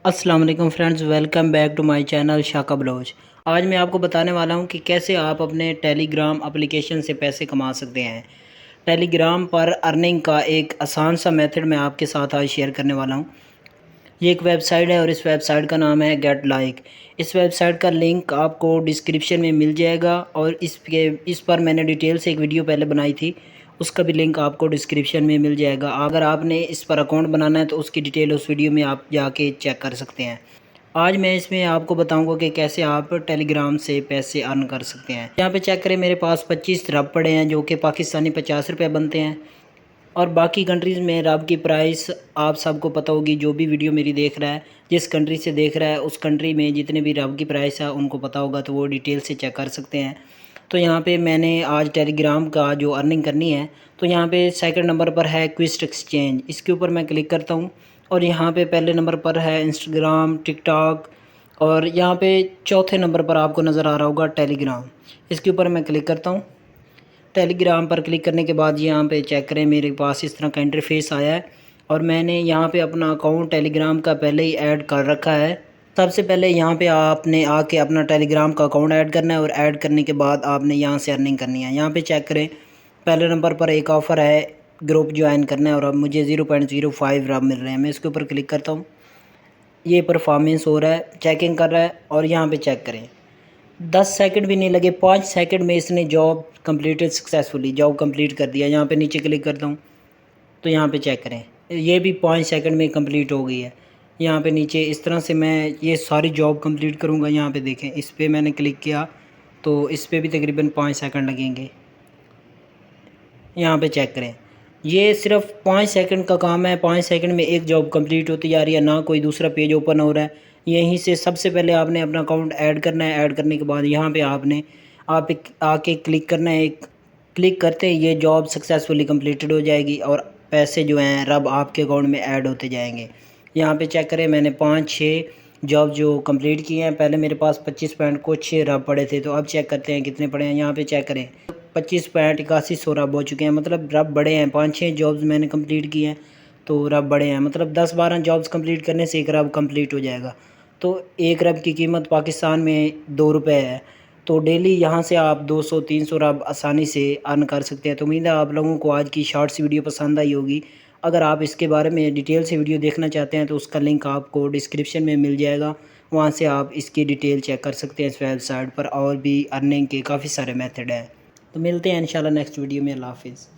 अस्सलाम वालेकुम friends, welcome back to my channel शाका ब्लॉज। आज मैं आपको बताने वाला हूं कि कैसे आप अपने टेलीग्राम एप्लीकेशन से पैसे कमा सकते हैं। टेलीग्राम पर अर्निंग का एक आसान सा मेथड मैं आपके साथ आज शेयर करने वाला हूं। ये एक वेबसाइट है और इस वेबसाइट का नाम है गेट लाइक। इस वेबसाइट का लिंक आपको डिस्क्रिप्शन में मिल जाएगा और इस पर मैंने डिटेल से एक वीडियो पहले बनाई थी, उसका भी लिंक आपको डिस्क्रिप्शन में मिल जाएगा। अगर आपने इस पर अकाउंट बनाना है तो उसकी डिटेल उस वीडियो में आप जाके चेक कर सकते हैं। आज मैं इसमें आपको बताऊंगा कि कैसे आप टेलीग्राम से पैसे अर्न कर सकते हैं। यहाँ पे चेक करें, मेरे पास 25 रब पड़े हैं जो कि पाकिस्तानी 50 रुपये बनते हैं। और बाकी कंट्रीज़ में रब की प्राइस आप सबको पता होगी। जो भी वीडियो मेरी देख रहा है, जिस कंट्री से देख रहा है, उस कंट्री में जितने भी रब की प्राइस है उनको पता होगा, तो वो डिटेल से चेक कर सकते हैं। तो यहाँ पे मैंने आज टेलीग्राम का जो अर्निंग करनी है, तो यहाँ पे सेकंड नंबर पर है क्विस्ट एक्सचेंज। इसके ऊपर मैं क्लिक करता हूँ और यहाँ पे पहले नंबर पर है इंस्टाग्राम, टिकटॉक और यहाँ पे चौथे नंबर पर आपको नज़र आ रहा होगा टेलीग्राम। इसके ऊपर मैं क्लिक करता हूँ। टेलीग्राम पर क्लिक करने के बाद यहाँ पे चेक करें, मेरे पास इस तरह का इंटरफेस आया है और मैंने यहाँ पे अपना अकाउंट टेलीग्राम का पहले ही ऐड कर रखा है। सबसे पहले यहाँ पे आपने आके अपना टेलीग्राम का अकाउंट ऐड करना है और ऐड करने के बाद आपने यहाँ से अर्निंग करनी है। यहाँ पे चेक करें, पहले नंबर पर एक ऑफ़र है ग्रुप ज्वाइन करना है और अब मुझे 0.05 रब मिल रहे हैं। मैं इसके ऊपर क्लिक करता हूँ। ये परफॉर्मेंस हो रहा है, चेकिंग कर रहा है और यहाँ पे चेक करें, 10 सेकंड भी नहीं लगे, 5 सेकंड में इसने job completed successfully, job complete कर दिया। यहाँ पे नीचे क्लिक करता हूँ तो यहाँ पे चेक करें, ये भी 5 सेकंड में कंप्लीट हो गई है। यहाँ पे नीचे इस तरह से मैं ये सारी जॉब कंप्लीट करूँगा। यहाँ पे देखें, इस पर मैंने क्लिक किया तो इस पर भी तकरीबन 5 सेकंड लगेंगे। यहाँ पे चेक करें, ये सिर्फ 5 सेकंड का काम है। 5 सेकंड में एक जॉब कंप्लीट होती जा रही है, ना कोई दूसरा पेज ओपन हो रहा है। यहीं से सबसे पहले आपने अपना अकाउंट ऐड करना है। ऐड करने के बाद यहाँ पे आपने आके क्लिक करना है। क्लिक करते ही ये जॉब सक्सेसफुली कंप्लीटेड हो जाएगी और पैसे जो हैं रब आपके अकाउंट में ऐड होते जाएंगे। यहाँ पे चेक करें, मैंने 5-6 जॉब जो कंप्लीट किए हैं। पहले मेरे पास 25 पॉइंट कुछ रब पड़े थे, तो अब चेक करते हैं कितने पड़े हैं। यहाँ पे चेक करें, 25.81 रब हो चुके हैं, मतलब रब बड़े हैं। 5-6 जॉब्स मैंने कंप्लीट किए हैं तो रब बड़े हैं, मतलब 10-12 जॉब्स कंप्लीट करने से एक रब कंप्लीट हो जाएगा। तो एक रब की कीमत पाकिस्तान में 2 रुपये है। तो डेली यहाँ से आप 200-300 रब आसानी से अर्न कर सकते हैं। तो उम्मीद है आप लोगों को आज की शॉर्ट्स वीडियो पसंद आई होगी। अगर आप इसके बारे में डिटेल से वीडियो देखना चाहते हैं तो उसका लिंक आपको डिस्क्रिप्शन में मिल जाएगा, वहाँ से आप इसकी डिटेल चेक कर सकते हैं। इस वेबसाइट पर और भी अर्निंग के काफ़ी सारे मेथड हैं। तो मिलते हैं इंशाल्लाह नेक्स्ट वीडियो में। अल्लाह हाफिज़।